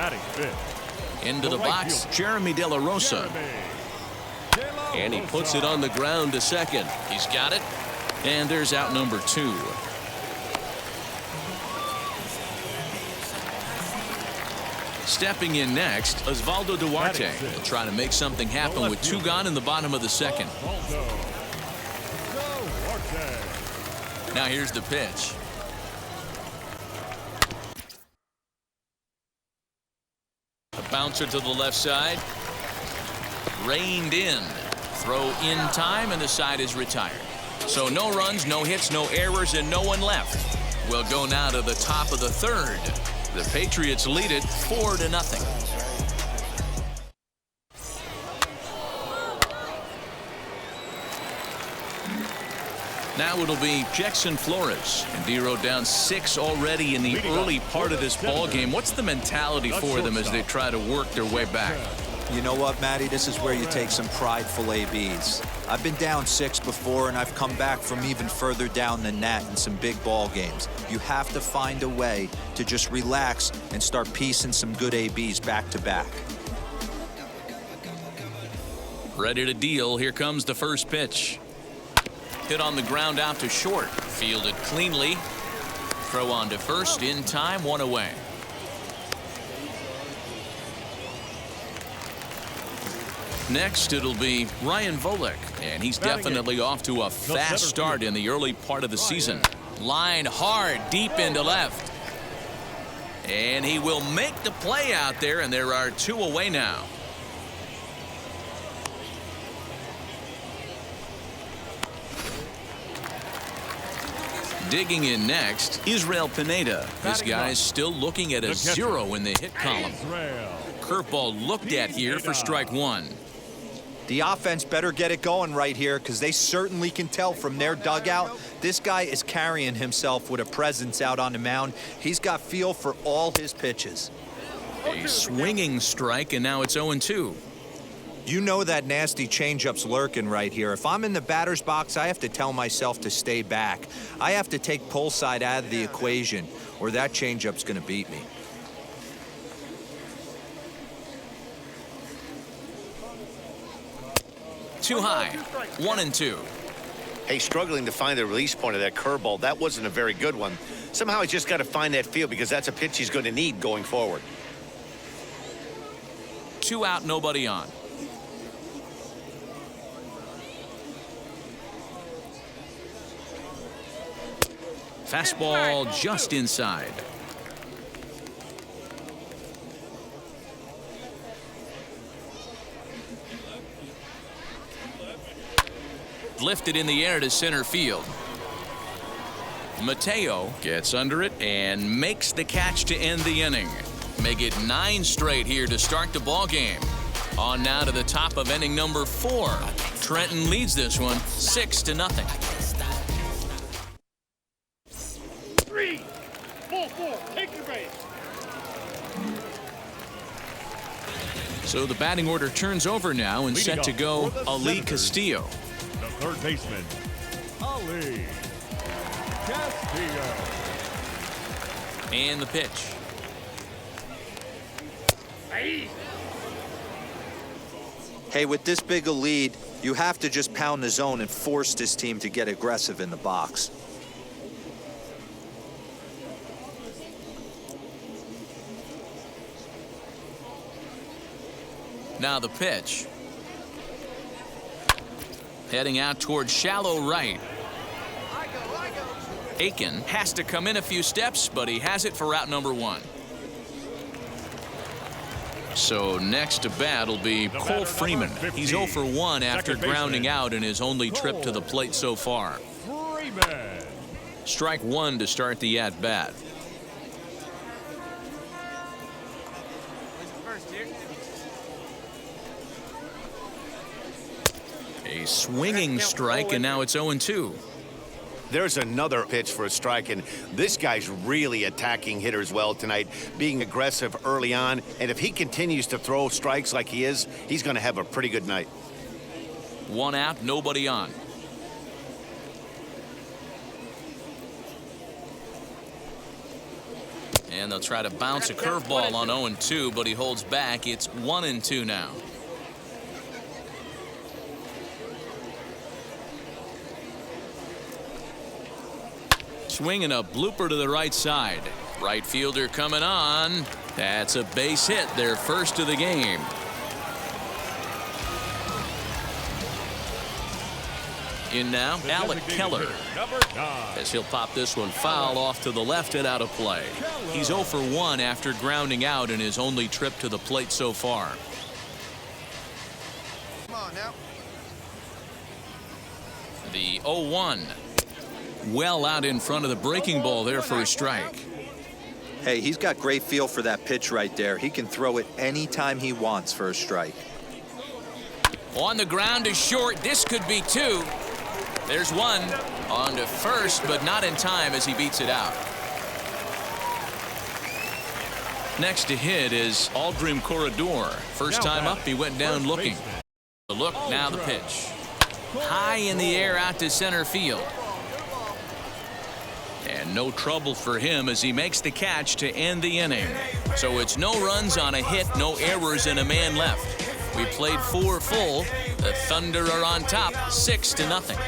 Batting fifth. Into the box, Jeremy De La Rosa. And he puts it on the ground to second. He's got it. And there's out number 2. Stepping in next, Osvaldo Duarte. He'll try to make something happen with 2 gone in the bottom of the second. Now here's the pitch. A bouncer to the left side. Reined in. Throw in time, and the side is retired. So no runs, no hits, no errors, and no one left. We'll go now to the top of the 3rd. The Patriots lead it 4-0. Now it'll be Jackson Flores. And D-Row down 6 already in the early part of this ball game. What's the mentality for them as they try to work their way back? You know what, Matty? This is where you take some prideful ABs. I've been down 6 before, and I've come back from even further down than that in some big ball games. You have to find a way to just relax and start piecing some good ABs back to back. Ready to deal. Here comes the first pitch. Hit on the ground out to short. Fielded cleanly. Throw on to first in time. 1 away. Next, it'll be Ryan Volek, and he's definitely off to a fast start in the early part of the season. Line hard, deep into left. And he will make the play out there, and there are 2 away now. Digging in next, Israel Pineda. This guy's still looking at a 0 in the hit column. Curveball looked at here for strike 1. The offense better get it going right here, because they certainly can tell from their dugout this guy is carrying himself with a presence out on the mound. He's got feel for all his pitches. A swinging strike, and now it's 0-2. You know that nasty changeup's lurking right here. If I'm in the batter's box, I have to tell myself to stay back. I have to take pull side out of the equation, or that changeup's going to beat me. Too high. 1-2. Hey, struggling to find the release point of that curveball. That wasn't a very good one. Somehow he's just got to find that feel, because that's a pitch he's going to need going forward. 2 out, nobody on. Fastball just inside. Lifted in the air to center field. Mateo gets under it and makes the catch to end the inning. Make it 9 straight here to start the ball game. On now to the top of inning number 4. Trenton leads this one 6-0. 3, 4, take the base. So the batting order turns over now, and set to go Ali Castillo. The third baseman, Ali Castillo. And the pitch. Hey, with this big a lead, you have to just pound the zone and force this team to get aggressive in the box. Now the pitch. Heading out towards shallow right. Aiken has to come in a few steps, but he has it for out number 1. So next to bat will be Cole Freeman. He's 0 for 1 after grounding out in his only trip to the plate so far. Strike 1 to start the at-bat. A swinging strike, and now it's 0-2. There's another pitch for a strike, and this guy's really attacking hitters well tonight, being aggressive early on, and if he continues to throw strikes like he is, he's going to have a pretty good night. 1 out, nobody on. And they'll try to bounce a curveball on 0-2, but he holds back. It's 1-2 now. Swinging a blooper to the right side. Right fielder coming on. That's a base hit, their first of the game. In now, Alec Keller, Number 9. as he'll pop this one foul off to the left and out of play. He's 0 for 1 after grounding out in his only trip to the plate so far. Come on now. The 0-1. Well out in front of the breaking ball there for a strike. Hey, he's got great feel for that pitch right there. He can throw it anytime he wants for a strike. On the ground to short. This could be 2. There's 1. On to first, but not in time as he beats it out. Next to hit is Aldrin Corredor. First time up, he went down looking. The look, now the pitch. High in the air out to center field. And no trouble for him as he makes the catch to end the inning. So it's no runs on a hit, no errors, and a man left. We played 4 full. The Thunder are on top, 6-0.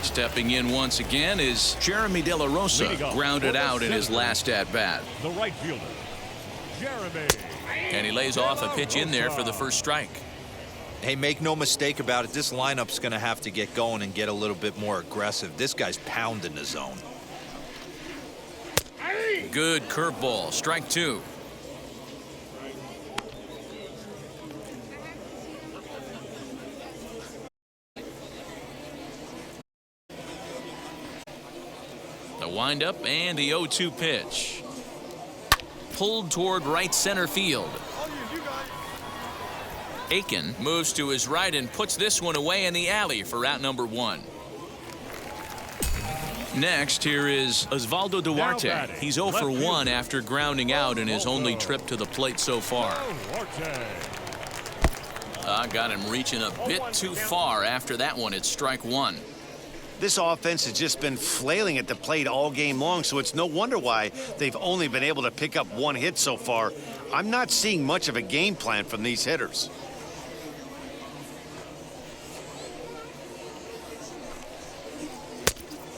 Stepping in once again is Jeremy De La Rosa, grounded out in his last at-bat. The right fielder, Jeremy. And he lays off a pitch in there for the first strike. Hey, make no mistake about it, this lineup's going to have to get going and get a little bit more aggressive. This guy's pounding the zone. Good curveball, strike 2. The windup and the 0-2 pitch. Pulled toward right center field. Aiken moves to his right and puts this one away in the alley for out number 1. Next, here is Osvaldo Duarte. He's 0 for 1 after grounding out in his only trip to the plate so far. Got him reaching a bit too far after that one. It's strike 1. This offense has just been flailing at the plate all game long, so it's no wonder why they've only been able to pick up 1 hit so far. I'm not seeing much of a game plan from these hitters.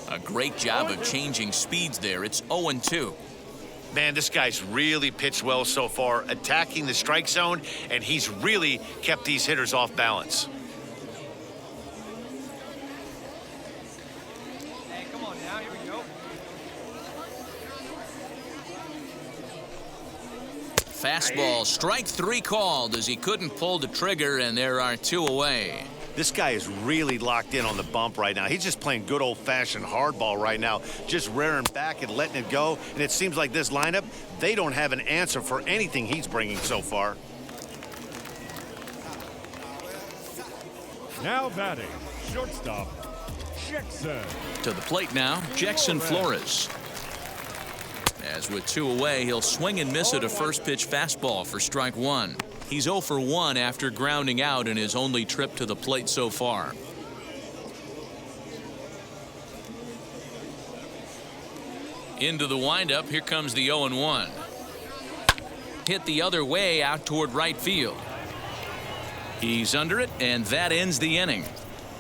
A great job of changing speeds there. It's 0-2. Man, this guy's really pitched well so far, attacking the strike zone, and he's really kept these hitters off balance. Fastball, strike 3 called as he couldn't pull the trigger, and there are 2 away. This guy is really locked in on the bump right now. He's just playing good old-fashioned hardball right now, just rearing back and letting it go. And it seems like this lineup, they don't have an answer for anything he's bringing so far. Now batting, shortstop, Jackson. To the plate now, Jackson Flores. As with 2 away, he'll swing and miss at a first pitch fastball for strike 1. He's 0 for 1 after grounding out in his only trip to the plate so far. Into the windup, here comes the 0-1. Hit the other way out toward right field. He's under it, and that ends the inning.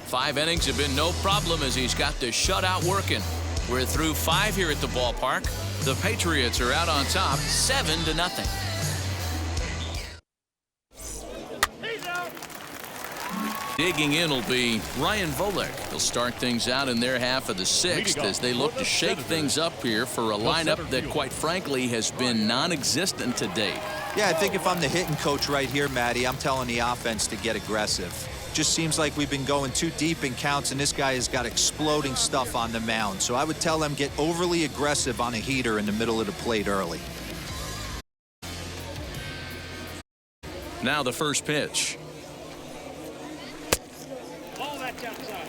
5 innings have been no problem as he's got the shutout working. We're through 5 here at the ballpark. The Patriots are out on top, 7-0. Digging in will be Ryan Volek. He'll start things out in their half of the 6th as they look to shake things up here for a lineup that, quite frankly, has been non-existent to date. Yeah, I think if I'm the hitting coach right here, Matty, I'm telling the offense to get aggressive. Just seems like we've been going too deep in counts, and this guy has got exploding stuff on the mound. So I would tell them get overly aggressive on a heater in the middle of the plate early. Now the first pitch. Ball that's outside.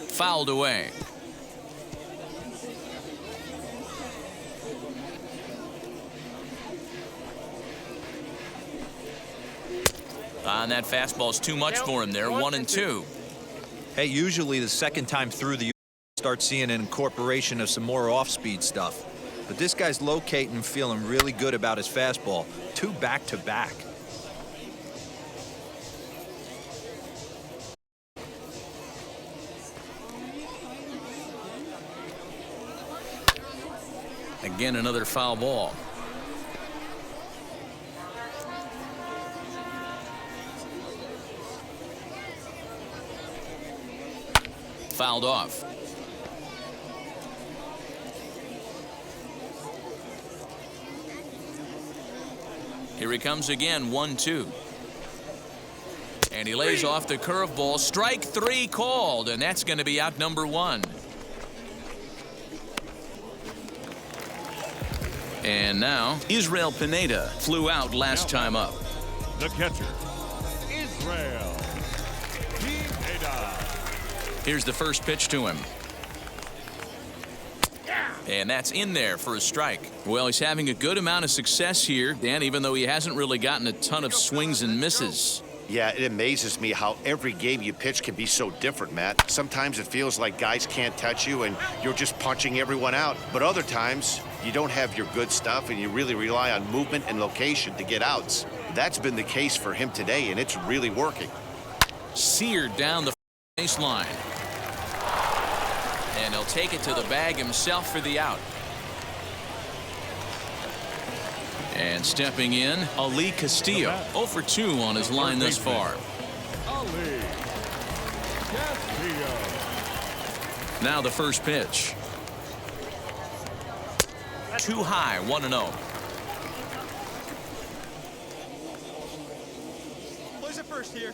Fouled away. And that fastball's too much for him there. 1-2. Hey, usually the second time through the start seeing an incorporation of some more off-speed stuff. But this guy's locating and feeling really good about his fastball. 2 back-to-back. Again, another foul ball. Fouled off. Here he comes again, 1-2. And he lays off the curveball. Strike 3 called, and that's going to be out number 1. And now, Israel Pineda flew out last time up. The catcher, Israel Pineda. Here's the first pitch to him. And that's in there for a strike. Well, he's having a good amount of success here, Dan, even though he hasn't really gotten a ton of swings and misses. Yeah, it amazes me how every game you pitch can be so different, Matt. Sometimes it feels like guys can't touch you and you're just punching everyone out. But other times, you don't have your good stuff and you really rely on movement and location to get outs. That's been the case for him today, and it's really working. Seared down the baseline. And he'll take it to the bag himself for the out. And stepping in, Ali Castillo. 0 for 2 on his line thus far. Ali Castillo. Now the first pitch. Too high, 1-0. Boys at first here.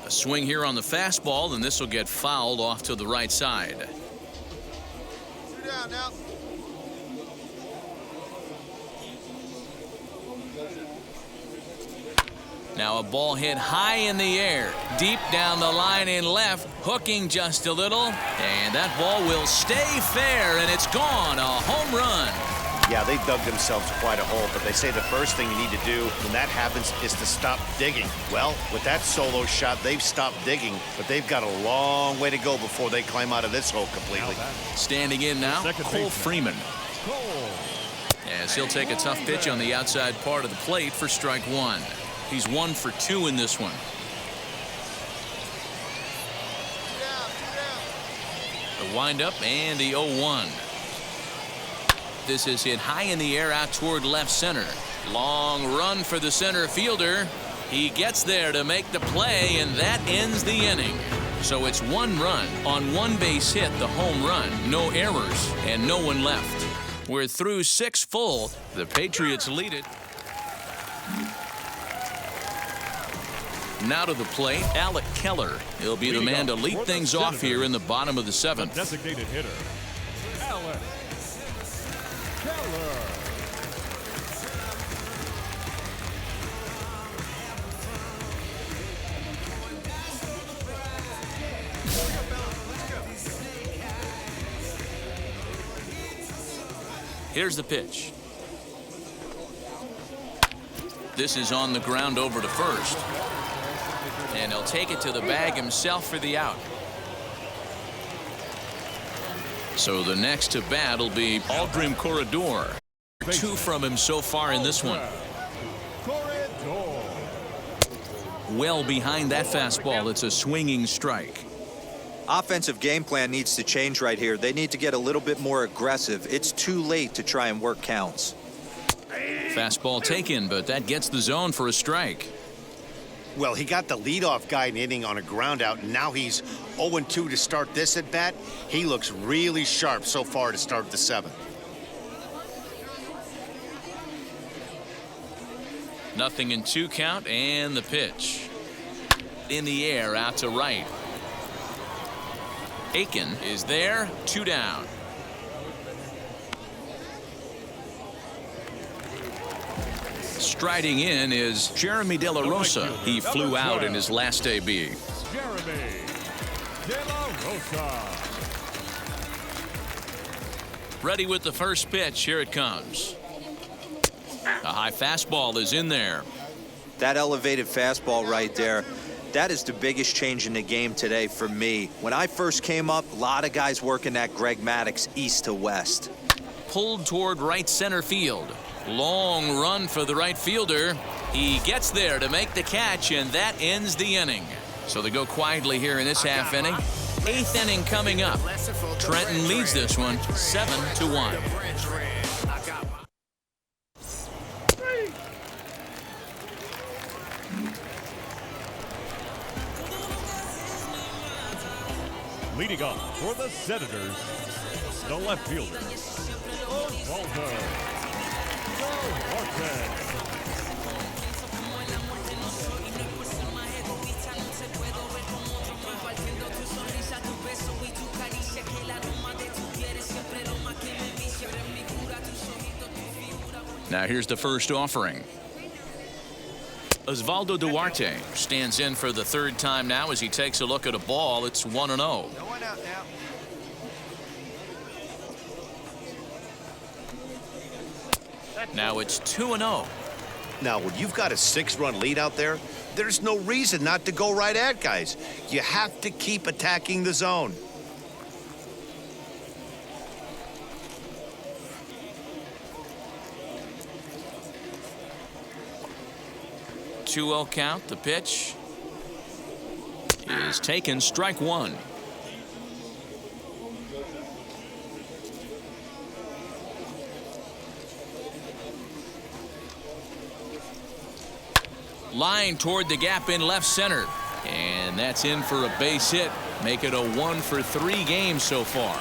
A swing here on the fastball, and this will get fouled off to the right side. 2 down now. Now a ball hit high in the air, deep down the line in left, hooking just a little, and that ball will stay fair, and it's gone. A home run. Yeah, they dug themselves quite a hole, but they say the first thing you need to do when that happens is to stop digging. Well, with that solo shot, they've stopped digging, but they've got a long way to go before they climb out of this hole completely. Standing in now, Cole Freeman. Cole. As he'll take a tough pitch on the outside part of the plate for strike 1. He's 1 for 2 in this one. 2 down. The windup and the 0-1. This is hit high in the air out toward left center. Long run for the center fielder. He gets there to make the play, and that ends the inning. So it's 1 run on 1 base hit, the home run. No errors and no one left. We're through 6 full. The Patriots lead it. Now to the plate, Alec Keller. He'll be the man to lead things off here in the bottom of the 7th. Designated hitter, Alec Keller. Here's the pitch. This is on the ground over to first. And he'll take it to the bag himself for the out. So the next to bat will be Aldrin Corredor. 2 from him so far in this one. Corredor. Well behind that fastball. It's a swinging strike. Offensive game plan needs to change right here. They need to get a little bit more aggressive. It's too late to try and work counts. Fastball taken, but that gets the zone for a strike. Well, he got the leadoff guy in inning on a ground out, and now he's 0-2 to start this at bat. He looks really sharp so far to start the 7th. Nothing in 2 count, and the pitch. In the air, out to right. Aiken is there, 2 down. Striding in is Jeremy De La Rosa. He flew out in his last AB. Jeremy De La Rosa. Ready with the first pitch. Here it comes. high fastball is in there. That elevated fastball right there, that is the biggest change in the game today for me. When I first came up, a lot of guys working that Greg Maddux east to west. Pulled toward right center field. Long run for the right fielder. He gets there to make the catch, and that ends the inning. So they go quietly here in this half inning. 8th inning coming up. Trenton leads this one 7-1. Leading off for the Senators, the left fielder, Osvaldo Duarte. Now here's the first offering. Osvaldo Duarte stands in for the 3rd time now as he takes a look at a ball. It's 1-0. No one out now. Now it's 2-0. Now, when you've got a 6-run lead out there, there's no reason not to go right at guys. You have to keep attacking the zone. Two-0 count. The pitch is taken. Strike one. Line toward the gap in left center. And that's in for a base hit. Make it a 1-for-3 game so far.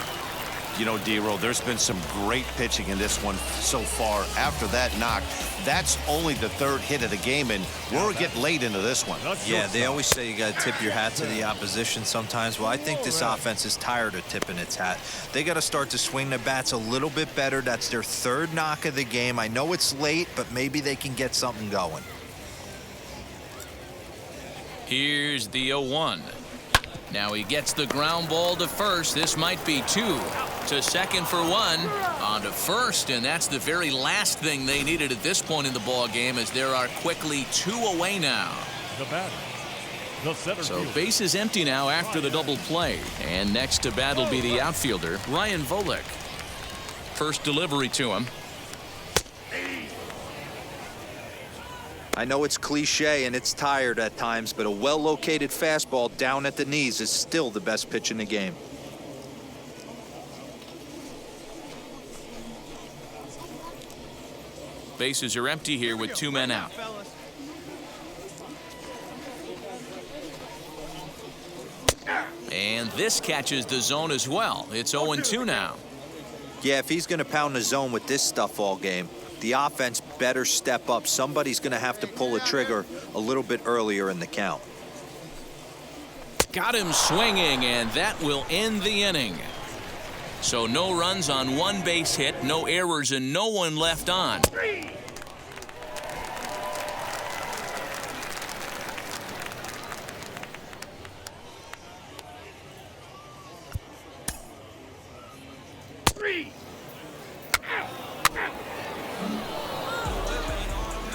You know, D-Roll, there's been some great pitching in this one so far. After that knock, that's only the 3rd hit of the game, and we're getting late into this one. Yeah, they always say you got to tip your hat to the opposition sometimes. Well, I think this offense is tired of tipping its hat. They got to start to swing the bats a little bit better. That's their 3rd knock of the game. I know it's late, but maybe they can get something going. Here's the 0-1. Now he gets the ground ball to first. This might be 2. To second for 1. On to first, and that's the very last thing they needed at this point in the ball game, as there are quickly 2 away now. The batter, the center So fielder. base is empty now after the double play. And next to bat will be the outfielder, Ryan Volek. First delivery to him. I know it's cliche and it's tired at times, but a well-located fastball down at the knees is still the best pitch in the game. Bases are empty here with 2 men out. And this catches the zone as well. It's 0-2 now. Yeah, if he's going to pound the zone with this stuff all game, the offense better step up. Somebody's going to have to pull a trigger a little bit earlier in the count. Got him swinging, and that will end the inning. So no runs on 1 base hit, no errors, and no one left on.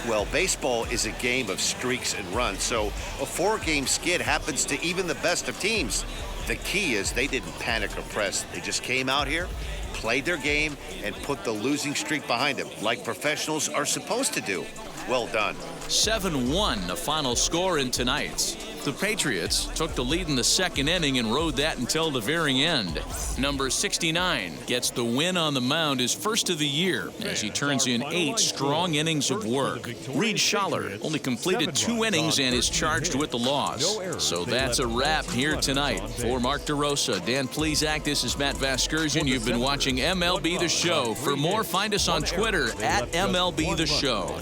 Well, baseball is a game of streaks and runs, so a 4-game skid happens to even the best of teams. The key is they didn't panic or press. They just came out here, played their game, and put the losing streak behind them, like professionals are supposed to do. Well done. 7-1, the final score in tonight's. The Patriots took the lead in the 2nd inning and rode that until the very end. Number 69 gets the win on the mound, his first of the year, as he turns in 8 strong innings of work. Reed Schaller only completed 2 innings and is charged with the loss. So that's a wrap here tonight. For Mark DeRosa, Dan Plesac, this is Matt Vasgersian. You've been watching MLB The Show. For more, find us on Twitter at MLB The Show.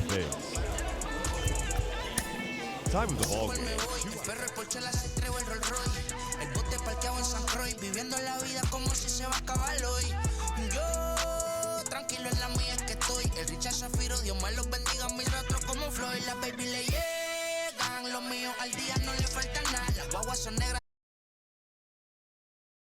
Time of the ball game. Viviendo la vida como si se va a acabar hoy. Yo tranquilo en la mía es que estoy. El Richard Zafiro, Dios me los bendiga. Mis rastros como Floyd, las baby le llegan. Los míos al día no le falta nada. Las guaguas son negras.